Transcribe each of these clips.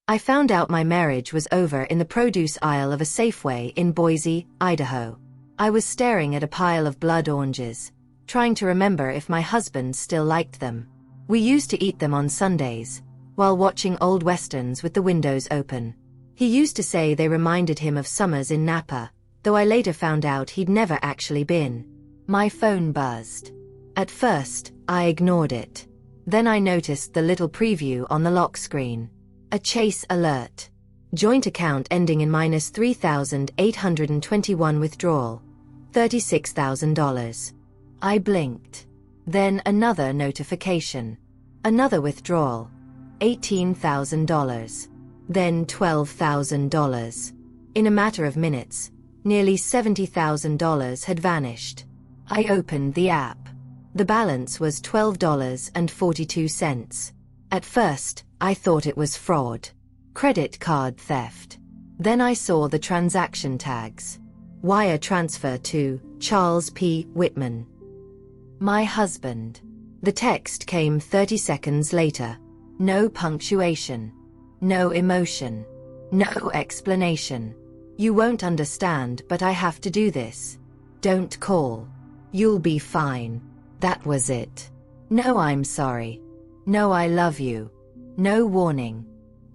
I found out my marriage was over in the produce aisle of a Safeway in Boise, Idaho. I was staring at a pile of blood oranges, trying to remember if my husband still liked them. We used to eat them on Sundays, while watching old westerns with the windows open. He used to say they reminded him of summers in Napa, though I later found out he'd never actually been. My phone buzzed. At first, I ignored it. Then I noticed the little preview on the lock screen. A chase alert. Joint account ending in -$3,821 withdrawal. $36,000. I blinked. Then another notification. Another withdrawal. $18,000. Then $12,000. In a matter of minutes, nearly $70,000 had vanished. I opened the app. The balance was $12.42. At first, I thought it was fraud. Credit card theft. Then I saw the transaction tags. Wire transfer to Charles P. Whitman. My husband. The text came 30 seconds later. No punctuation. No emotion. No explanation. You won't understand, but I have to do this. Don't call. You'll be fine. That was it. No, I'm sorry. No, I love you. No warning.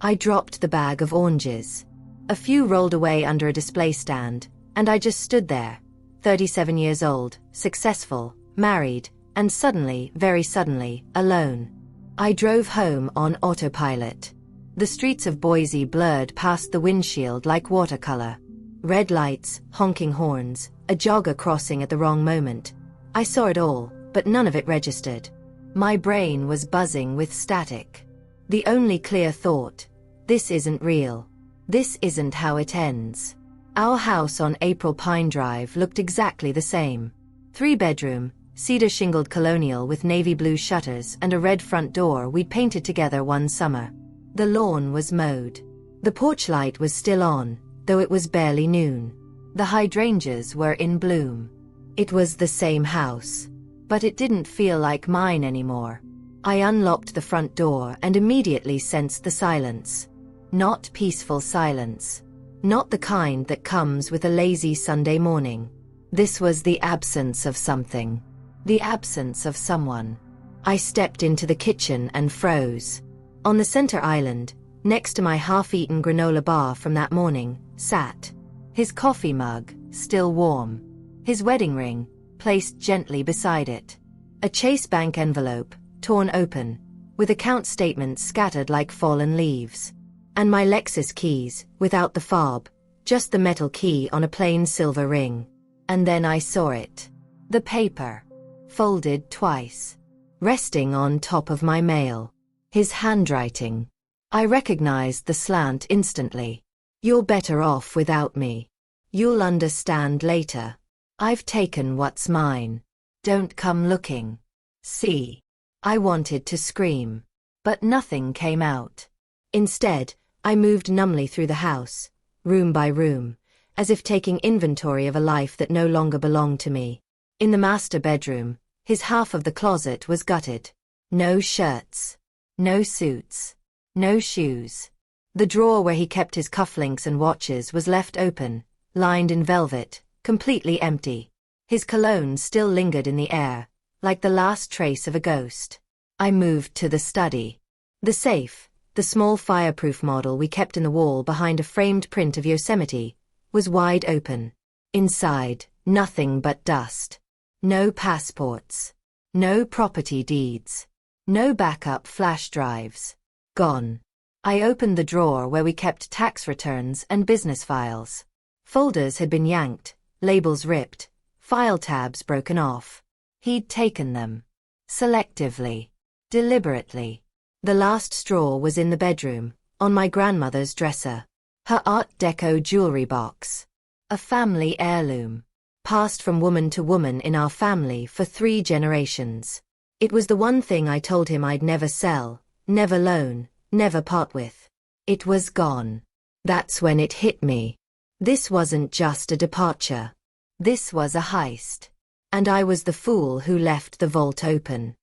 I dropped the bag of oranges. A few rolled away under a display stand, and I just stood there, 37 years old, successful, married, and suddenly, very suddenly, alone. I drove home on autopilot. The streets of Boise blurred past the windshield like watercolor. Red lights, honking horns, a jogger crossing at the wrong moment. I saw it all, but none of it registered. My brain was buzzing with static. The only clear thought: this isn't real. This isn't how it ends. Our house on April Pine Drive looked exactly the same. 3-bedroom, cedar-shingled colonial with navy blue shutters and a red front door we'd painted together one summer. The lawn was mowed. The porch light was still on, though it was barely noon. The hydrangeas were in bloom. It was the same house. But it didn't feel like mine anymore. I unlocked the front door and immediately sensed the silence. Not peaceful silence. Not the kind that comes with a lazy Sunday morning. This was the absence of something. The absence of someone. I stepped into the kitchen and froze. On the center island, next to my half-eaten granola bar from that morning, sat his coffee mug, still warm. His wedding ring, placed gently beside it. A Chase Bank envelope, torn open, with account statements scattered like fallen leaves. And my Lexus keys, without the fob, just the metal key on a plain silver ring. And then I saw it. The paper. Folded twice. Resting on top of my mail. His handwriting. I recognized the slant instantly. You're better off without me. You'll understand later. I've taken what's mine. Don't come looking. See. I wanted to scream. But nothing came out. Instead, I moved numbly through the house, room by room, as if taking inventory of a life that no longer belonged to me. In the master bedroom, his half of the closet was gutted. No shirts. No suits. No shoes. The drawer where he kept his cufflinks and watches was left open, lined in velvet, completely empty. His cologne still lingered in the air, like the last trace of a ghost. I moved to the study. The safe, the small fireproof model we kept in the wall behind a framed print of Yosemite, was wide open. Inside, nothing but dust. No passports. No property deeds. No backup flash drives. Gone. I opened the drawer where we kept tax returns and business files. Folders had been yanked, labels ripped, file tabs broken off. He'd taken them. Selectively. Deliberately. The last straw was in the bedroom, on my grandmother's dresser. Her Art Deco jewelry box. A family heirloom. Passed from woman to woman in our family for 3 generations. It was the one thing I told him I'd never sell, never loan, never part with. It was gone. That's when it hit me. This wasn't just a departure. This was a heist. And I was the fool who left the vault open.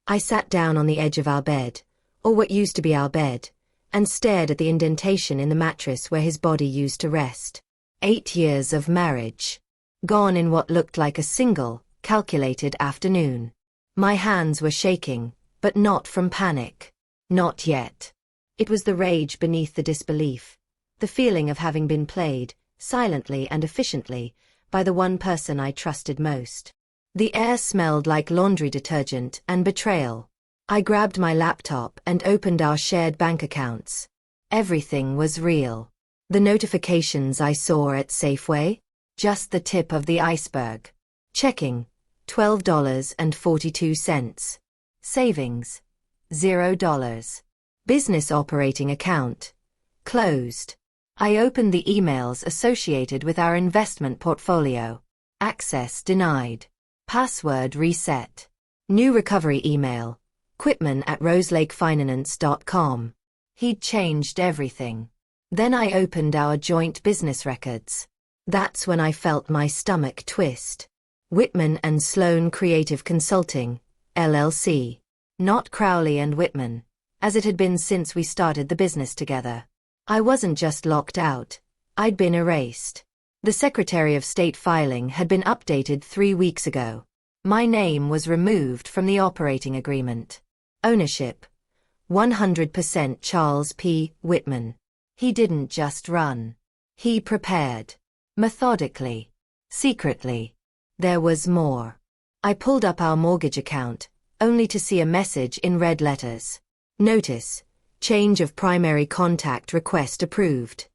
I sat down on the edge of our bed, or what used to be our bed, and stared at the indentation in the mattress where his body used to rest. 8 years of marriage. Gone in what looked like a single, calculated afternoon. My hands were shaking, but not from panic. Not yet. It was the rage beneath the disbelief, the feeling of having been played, silently and efficiently, by the one person I trusted most. The air smelled like laundry detergent and betrayal. I grabbed my laptop and opened our shared bank accounts. Everything was real. The notifications I saw at Safeway? Just the tip of the iceberg. Checking, $12.42. Savings, $0. Business operating account, closed. I opened the emails associated with our investment portfolio. Access denied. Password reset. New recovery email. Quitman@roselakefinance.com. He'd changed everything. Then I opened our joint business records. That's when I felt my stomach twist. Whitman and Sloan Creative Consulting, LLC. Not Crowley and Whitman, as it had been since we started the business together. I wasn't just locked out, I'd been erased. The Secretary of State filing had been updated 3 weeks ago. My name was removed from the operating agreement. Ownership, 100% Charles P. Whitman. He didn't just run. He prepared. Methodically. Secretly. There was more. I pulled up our mortgage account, only to see a message in red letters. Notice, change of primary contact request approved.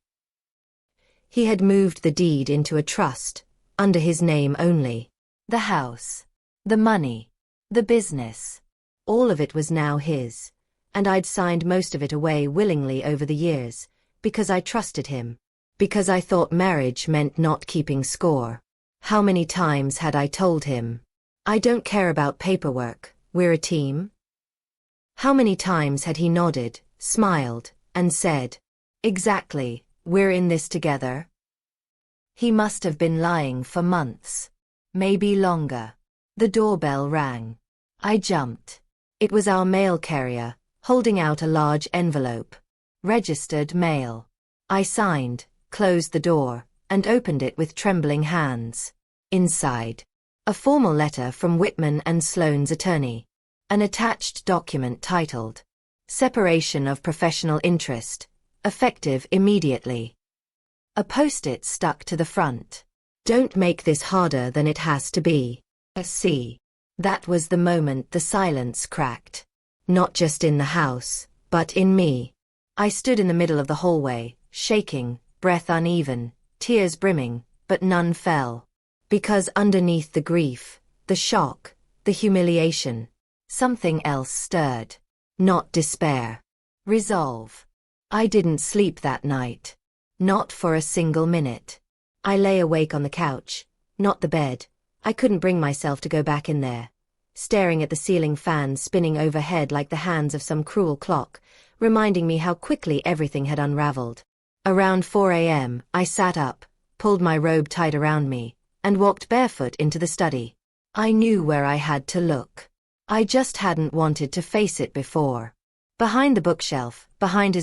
He had moved the deed into a trust, under his name only. The house, the money, the business. All of it was now his, and I'd signed most of it away willingly over the years, because I trusted him, because I thought marriage meant not keeping score. How many times had I told him, I don't care about paperwork, we're a team? How many times had he nodded, smiled, and said, exactly, we're in this together? He must have been lying for months. Maybe longer. The doorbell rang. I jumped. It was our mail carrier, holding out a large envelope. Registered mail. I signed, closed the door, and opened it with trembling hands. Inside. A formal letter from Whitman and Sloan's attorney. An attached document titled, Separation of Professional Interest, effective immediately. A post-it stuck to the front. Don't make this harder than it has to be. See. That was the moment the silence cracked. Not just in the house, but in me. I stood in the middle of the hallway, shaking, breath uneven, tears brimming, but none fell. Because underneath the grief, the shock, the humiliation, something else stirred. Not despair. Resolve. I didn't sleep that night. Not for a single minute. I lay awake on the couch, not the bed. I couldn't bring myself to go back in there. Staring at the ceiling fan spinning overhead like the hands of some cruel clock, reminding me how quickly everything had unraveled. Around 4 a.m., I sat up, pulled my robe tight around me, and walked barefoot into the study. I knew where I had to look. I just hadn't wanted to face it before. Behind his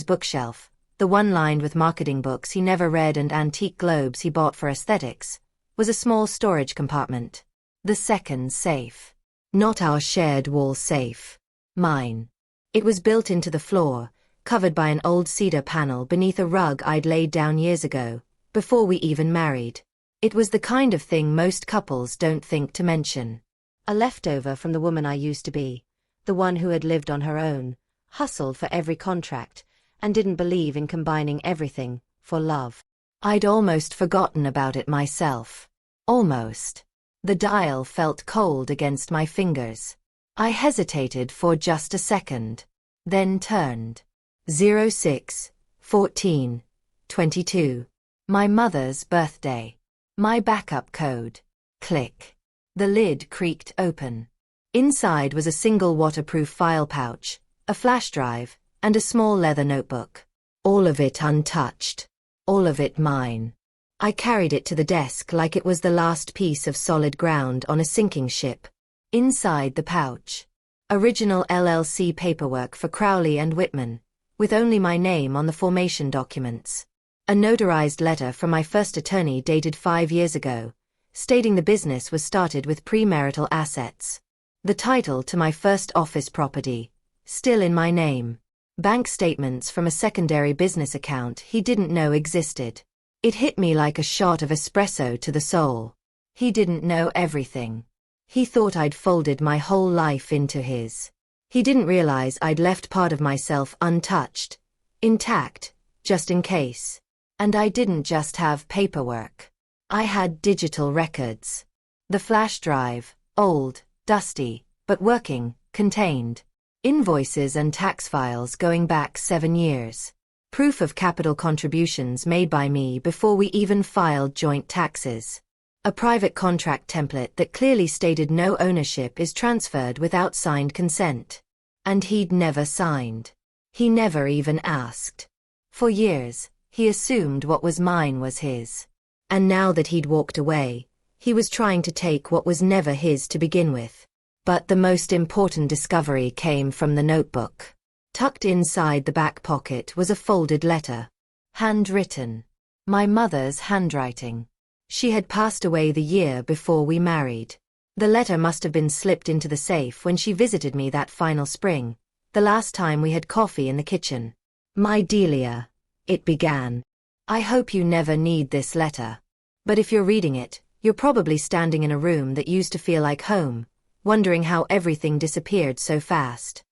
bookshelf, the one lined with marketing books he never read and antique globes he bought for aesthetics, was a small storage compartment. The second safe. Not our shared wall safe. Mine. It was built into the floor, covered by an old cedar panel beneath a rug I'd laid down years ago, before we even married. It was the kind of thing most couples don't think to mention. A leftover from the woman I used to be, the one who had lived on her own, hustled for every contract, and didn't believe in combining everything, for love. I'd almost forgotten about it myself. Almost. The dial felt cold against my fingers. I hesitated for just a second, then turned. 06-14-22. My mother's birthday. My backup code. Click. The lid creaked open. Inside was a single waterproof file pouch, a flash drive, and a small leather notebook. All of it untouched. All of it mine. I carried it to the desk like it was the last piece of solid ground on a sinking ship. Inside the pouch. Original LLC paperwork for Crowley and Whitman, with only my name on the formation documents. A notarized letter from my first attorney dated 5 years ago, stating the business was started with premarital assets. The title to my first office property, still in my name. Bank statements from a secondary business account he didn't know existed. It hit me like a shot of espresso to the soul. He didn't know everything. He thought I'd folded my whole life into his. He didn't realize I'd left part of myself untouched, intact, just in case. And I didn't just have paperwork. I had digital records. The flash drive, old, dusty, but working, contained invoices and tax files going back 7 years. Proof of capital contributions made by me before we even filed joint taxes. A private contract template that clearly stated no ownership is transferred without signed consent. And he'd never signed. He never even asked. For years, he assumed what was mine was his. And now that he'd walked away, he was trying to take what was never his to begin with. But the most important discovery came from the notebook. Tucked inside the back pocket was a folded letter. Handwritten. My mother's handwriting. She had passed away the year before we married. The letter must have been slipped into the safe when she visited me that final spring, the last time we had coffee in the kitchen. My Delia, it began. I hope you never need this letter. But if you're reading it, you're probably standing in a room that used to feel like home, wondering how everything disappeared so fast.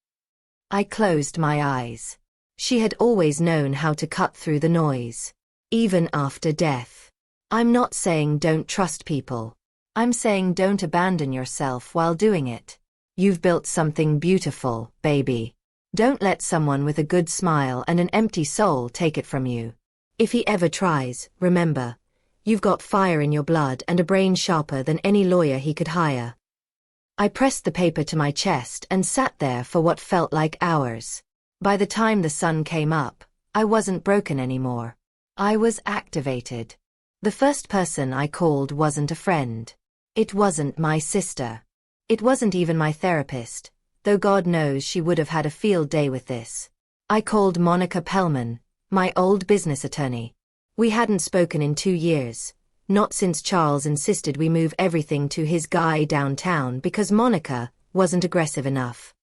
I closed my eyes. She had always known how to cut through the noise. Even after death. I'm not saying don't trust people. I'm saying don't abandon yourself while doing it. You've built something beautiful, baby. Don't let someone with a good smile and an empty soul take it from you. If he ever tries, remember, you've got fire in your blood and a brain sharper than any lawyer he could hire. I pressed the paper to my chest and sat there for what felt like hours. By the time the sun came up, I wasn't broken anymore. I was activated. The first person I called wasn't a friend. It wasn't my sister. It wasn't even my therapist, though God knows she would have had a field day with this. I called Monica Pellman, my old business attorney. We hadn't spoken in 2 years. Not since Charles insisted we move everything to his guy downtown because Monica wasn't aggressive enough.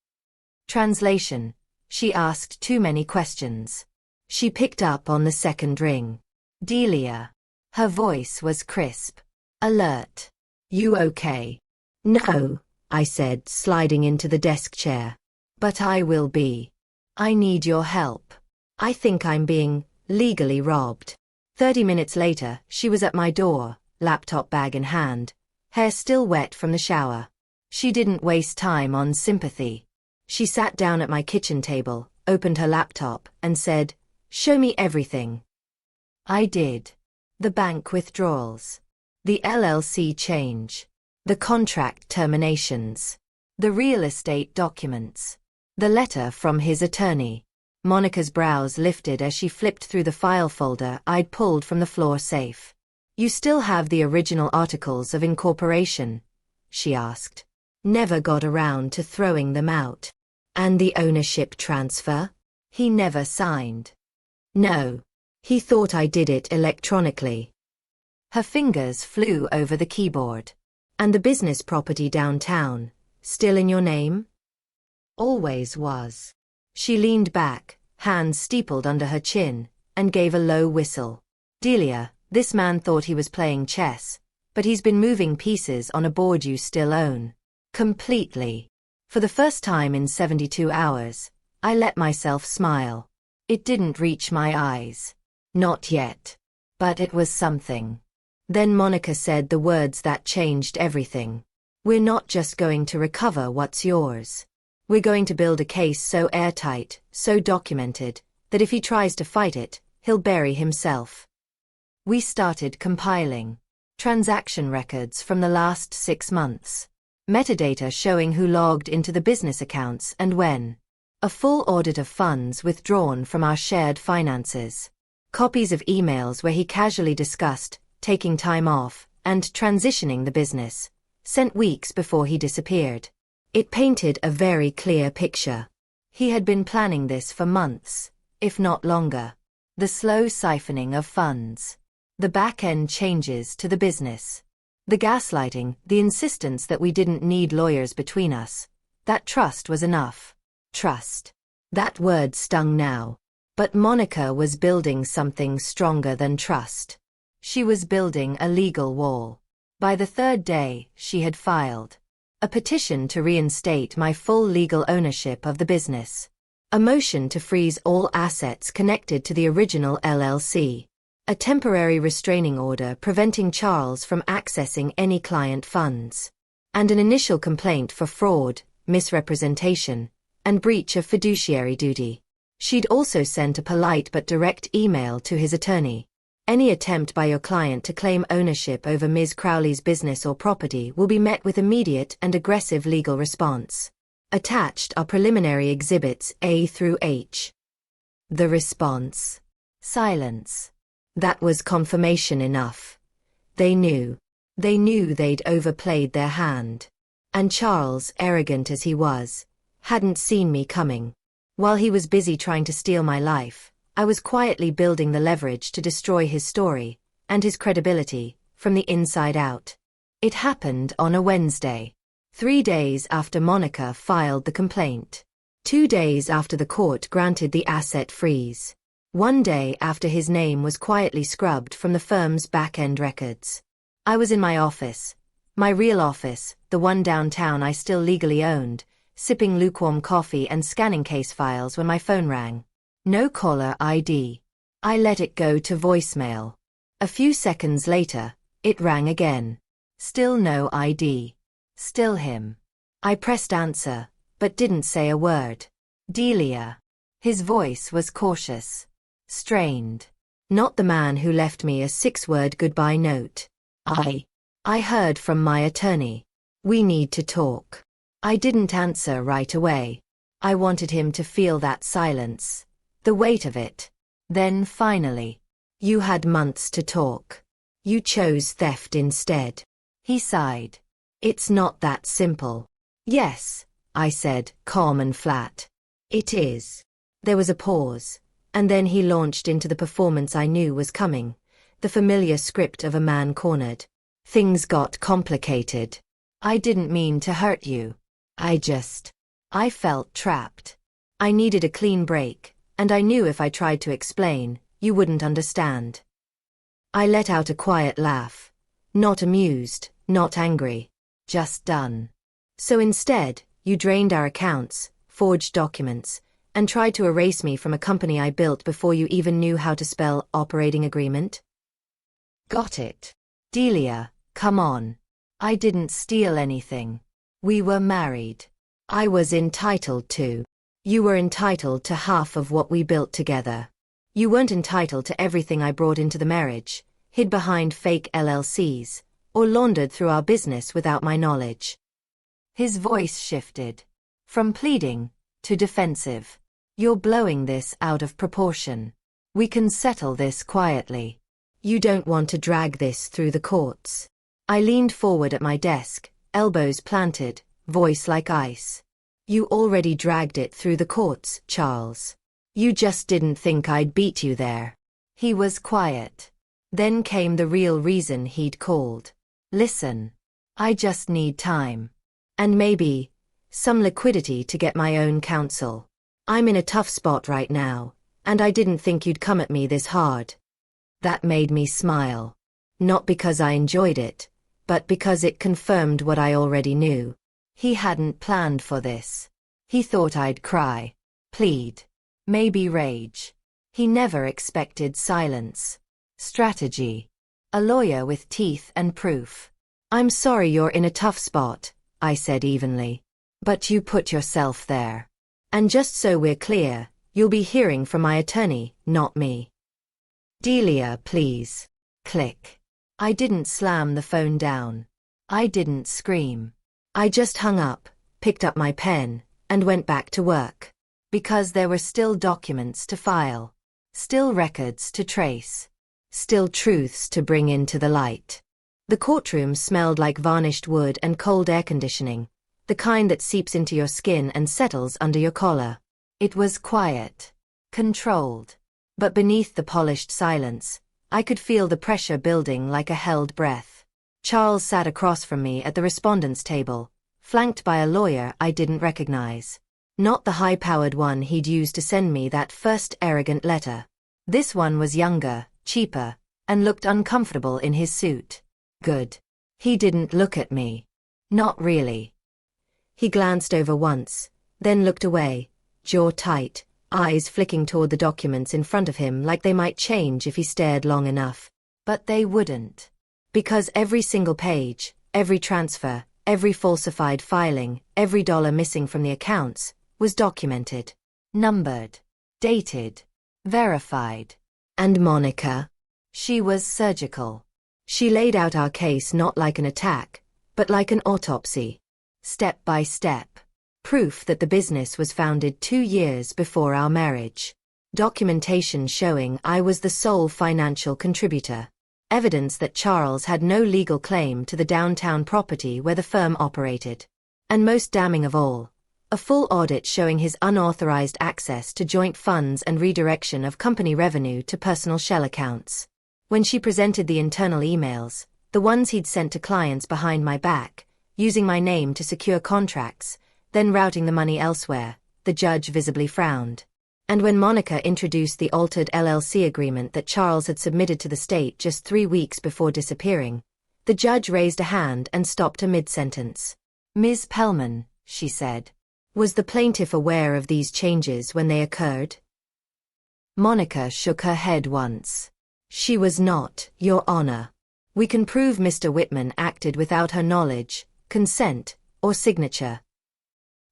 Translation. She asked too many questions. She picked up on the second ring. Delia. Her voice was crisp. Alert. You okay? No, I said, sliding into the desk chair. But I will be. I need your help. I think I'm being legally robbed. 30 minutes later, she was at my door, laptop bag in hand, hair still wet from the shower. She didn't waste time on sympathy. She sat down at my kitchen table, opened her laptop, and said, "Show me everything." I did. The bank withdrawals. The LLC change. The contract terminations. The real estate documents. The letter from his attorney. Monica's brows lifted as she flipped through the file folder I'd pulled from the floor safe. You still have the original articles of incorporation? She asked. Never got around to throwing them out. And the ownership transfer? He never signed. No. He thought I did it electronically. Her fingers flew over the keyboard. And the business property downtown, still in your name? Always was. She leaned back, hands steepled under her chin, and gave a low whistle. Delia, this man thought he was playing chess, but he's been moving pieces on a board you still own. Completely. For the first time in 72 hours, I let myself smile. It didn't reach my eyes. Not yet. But it was something. Then Monica said the words that changed everything. We're not just going to recover what's yours. We're going to build a case so airtight, so documented, that if he tries to fight it, he'll bury himself. We started compiling transaction records from the last 6 months. Metadata showing who logged into the business accounts and when. A full audit of funds withdrawn from our shared finances. Copies of emails where he casually discussed taking time off and transitioning the business, sent weeks before he disappeared. It painted a very clear picture. He had been planning this for months. if not longer. The slow siphoning of funds. The back-end changes to the business. The gaslighting, the insistence that we didn't need lawyers between us. That trust was enough. Trust. That word stung now. But Monica was building something stronger than trust. She was building a legal wall. By the third day, she had filed a petition to reinstate my full legal ownership of the business. A motion to freeze all assets connected to the original LLC. A temporary restraining order preventing Charles from accessing any client funds. And an initial complaint for fraud, misrepresentation, and breach of fiduciary duty. She'd also sent a polite but direct email to his attorney. Any attempt by your client to claim ownership over Ms. Crowley's business or property will be met with immediate and aggressive legal response. Attached are preliminary exhibits A through H. The response. Silence. That was confirmation enough. They knew. They knew they'd overplayed their hand. And Charles, arrogant as he was, hadn't seen me coming. While he was busy trying to steal my life, I was quietly building the leverage to destroy his story, and his credibility, from the inside out. It happened on a Wednesday. 3 days after Monica filed the complaint. 2 days after the court granted the asset freeze. 1 day after his name was quietly scrubbed from the firm's back-end records. I was in my office. My real office, the one downtown I still legally owned, sipping lukewarm coffee and scanning case files when my phone rang. No caller ID. I let it go to voicemail. A few seconds later, it rang again. Still no ID. Still him. I pressed answer, but didn't say a word. Delia. His voice was cautious. Strained. Not the man who left me a 6-word goodbye note. I heard from my attorney. We need to talk. I didn't answer right away. I wanted him to feel that silence. The weight of it. Then finally. You had months to talk. You chose theft instead. He sighed. It's not that simple. Yes, I said, calm and flat. It is. There was a pause, and then he launched into the performance I knew was coming, the familiar script of a man cornered. Things got complicated. I didn't mean to hurt you. I felt trapped. I needed a clean break. And I knew if I tried to explain, you wouldn't understand. I let out a quiet laugh. Not amused, not angry. Just done. So instead, you drained our accounts, forged documents, and tried to erase me from a company I built before you even knew how to spell operating agreement? Got it. Delia, come on. I didn't steal anything. We were married. I was entitled to. You were entitled to half of what we built together. You weren't entitled to everything I brought into the marriage, hid behind fake LLCs, or laundered through our business without my knowledge. His voice shifted. From pleading to defensive. You're blowing this out of proportion. We can settle this quietly. You don't want to drag this through the courts. I leaned forward at my desk, elbows planted, voice like ice. You already dragged it through the courts, Charles. You just didn't think I'd beat you there. He was quiet. Then came the real reason he'd called. Listen. I just need time. And maybe some liquidity to get my own counsel. I'm in a tough spot right now, and I didn't think you'd come at me this hard. That made me smile. Not because I enjoyed it, but because it confirmed what I already knew. He hadn't planned for this. He thought I'd cry, plead, maybe rage. He never expected silence. Strategy. A lawyer with teeth and proof. I'm sorry you're in a tough spot, I said evenly. But you put yourself there. And just so we're clear, you'll be hearing from my attorney, not me. Delia, please. Click. I didn't slam the phone down. I didn't scream. I just hung up, picked up my pen, and went back to work. Because there were still documents to file. Still records to trace. Still truths to bring into the light. The courtroom smelled like varnished wood and cold air conditioning, the kind that seeps into your skin and settles under your collar. It was quiet. controlled. But beneath the polished silence, I could feel the pressure building like a held breath. Charles sat across from me at the respondents' table, flanked by a lawyer I didn't recognize. Not the high-powered one he'd used to send me that first arrogant letter. This one was younger, cheaper, and looked uncomfortable in his suit. Good. He didn't look at me. Not really. He glanced over once, then looked away, jaw tight, eyes flicking toward the documents in front of him like they might change if he stared long enough. But they wouldn't. Because every single page, every transfer, every falsified filing, every dollar missing from the accounts, was documented, numbered, dated, verified. And Monica? She was surgical. She laid out our case not like an attack, but like an autopsy. Step by step. Proof that the business was founded 2 years before our marriage. Documentation showing I was the sole financial contributor. Evidence that Charles had no legal claim to the downtown property where the firm operated. And most damning of all, a full audit showing his unauthorized access to joint funds and redirection of company revenue to personal shell accounts. When she presented the internal emails, the ones he'd sent to clients behind my back, using my name to secure contracts, then routing the money elsewhere, the judge visibly frowned. And when Monica introduced the altered LLC agreement that Charles had submitted to the state just 3 weeks before disappearing, the judge raised a hand and stopped a mid-sentence. "Ms. Pellman," she said, "was the plaintiff aware of these changes when they occurred?" Monica shook her head once. "She was not, Your Honor. We can prove Mr. Whitman acted without her knowledge, consent, or signature."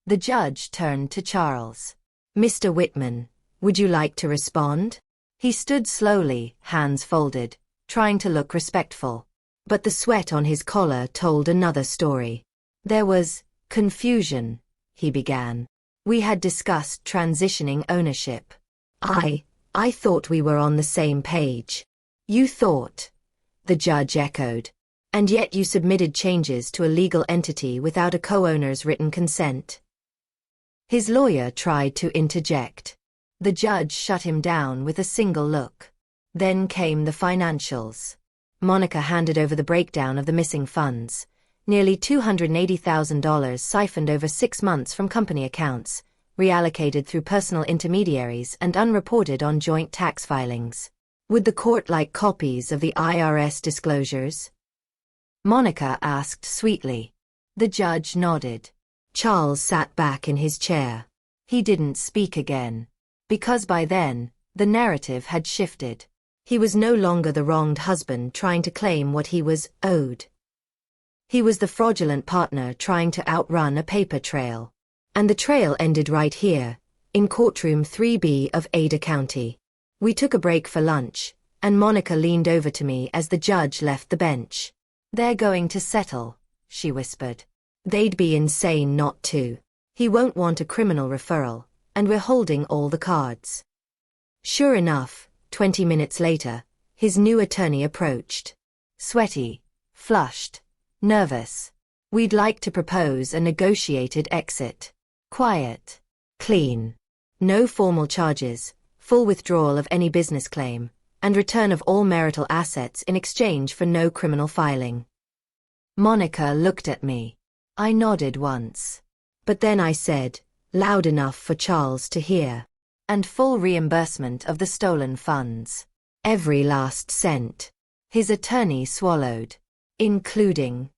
The judge turned to Charles. "Mr. Whitman, would you like to respond?" He stood slowly, hands folded, trying to look respectful. But the sweat on his collar told another story. "There was confusion," he began. "We had discussed transitioning ownership. I thought we were on the same page." "You thought?" the judge echoed. "And yet you submitted changes to a legal entity without a co-owner's written consent." His lawyer tried to interject. The judge shut him down with a single look. Then came the financials. Monica handed over the breakdown of the missing funds. Nearly $280,000 siphoned over 6 months from company accounts, reallocated through personal intermediaries and unreported on joint tax filings. Would the court like copies of the IRS disclosures? Monica asked sweetly. The judge nodded. Charles sat back in his chair. He didn't speak again. Because by then, the narrative had shifted. He was no longer the wronged husband trying to claim what he was owed. He was the fraudulent partner trying to outrun a paper trail. And the trail ended right here, in courtroom 3B of Ada County. We took a break for lunch, and Monica leaned over to me as the judge left the bench. "They're going to settle," she whispered. "They'd be insane not to. He won't want a criminal referral, and we're holding all the cards." Sure enough, 20 minutes later, his new attorney approached. Sweaty, flushed, nervous. "We'd like to propose a negotiated exit. Quiet. Clean. No formal charges, full withdrawal of any business claim, and return of all marital assets in exchange for no criminal filing." Monica looked at me. I nodded once. But then I said, loud enough for Charles to hear. "And full reimbursement of the stolen funds. Every last cent." His attorney swallowed. "Including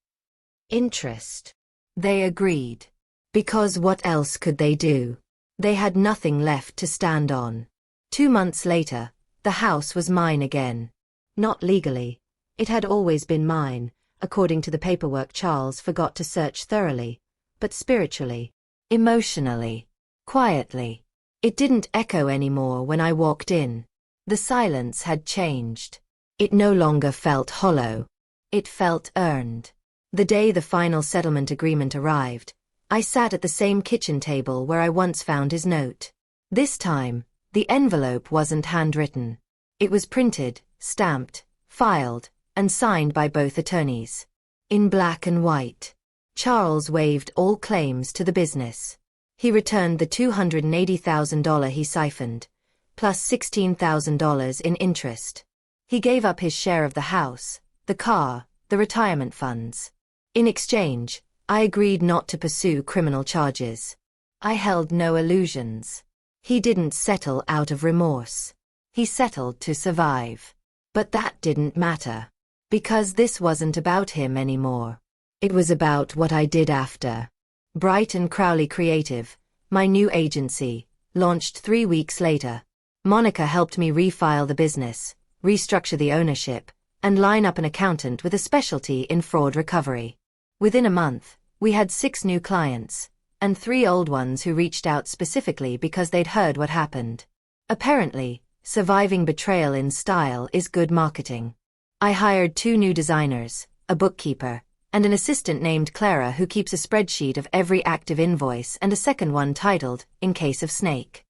interest." They agreed. Because what else could they do? They had nothing left to stand on. 2 months later, the house was mine again. Not legally. It had always been mine, according to the paperwork Charles forgot to search thoroughly. But spiritually, emotionally, quietly. It didn't echo anymore when I walked in. The silence had changed. It no longer felt hollow. It felt earned. The day the final settlement agreement arrived, I sat at the same kitchen table where I once found his note. This time, the envelope wasn't handwritten. It was printed, stamped, filed, and signed by both attorneys. In black and white. Charles waived all claims to the business. He returned the $280,000 he siphoned, plus $16,000 in interest. He gave up his share of the house, the car, the retirement funds. In exchange, I agreed not to pursue criminal charges. I held no illusions. He didn't settle out of remorse. He settled to survive. But that didn't matter. Because this wasn't about him anymore. It was about what I did after. Bright and Crowley Creative, my new agency, launched 3 weeks later. Monica helped me refile the business, restructure the ownership, and line up an accountant with a specialty in fraud recovery. Within a month, we had 6 new clients, and 3 old ones who reached out specifically because they'd heard what happened. Apparently, surviving betrayal in style is good marketing. I hired 2 new designers, a bookkeeper, and an assistant named Clara who keeps a spreadsheet of every active invoice and a second one titled, In Case of Snake.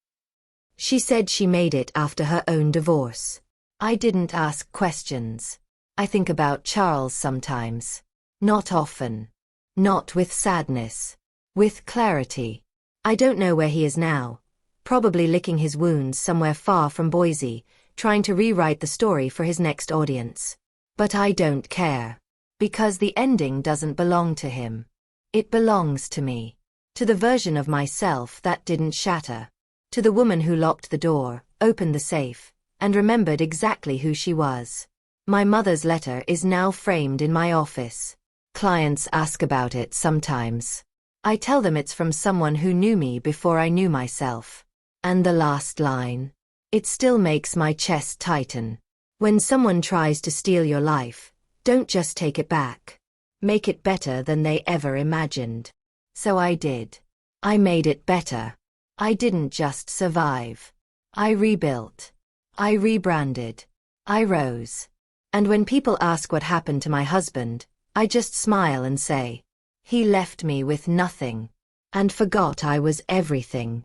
She said she made it after her own divorce. I didn't ask questions. I think about Charles sometimes. Not often. Not with sadness. With clarity. I don't know where he is now. Probably licking his wounds somewhere far from Boise, trying to rewrite the story for his next audience. But I don't care. Because the ending doesn't belong to him. It belongs to me. To the version of myself that didn't shatter. To the woman who locked the door, opened the safe, and remembered exactly who she was. My mother's letter is now framed in my office. Clients ask about it sometimes. I tell them it's from someone who knew me before I knew myself. And the last line. It still makes my chest tighten. When someone tries to steal your life, don't just take it back. Make it better than they ever imagined. So I did. I made it better. I didn't just survive. I rebuilt. I rebranded. I rose. And when people ask what happened to my husband, I just smile and say, he left me with nothing. And forgot I was everything.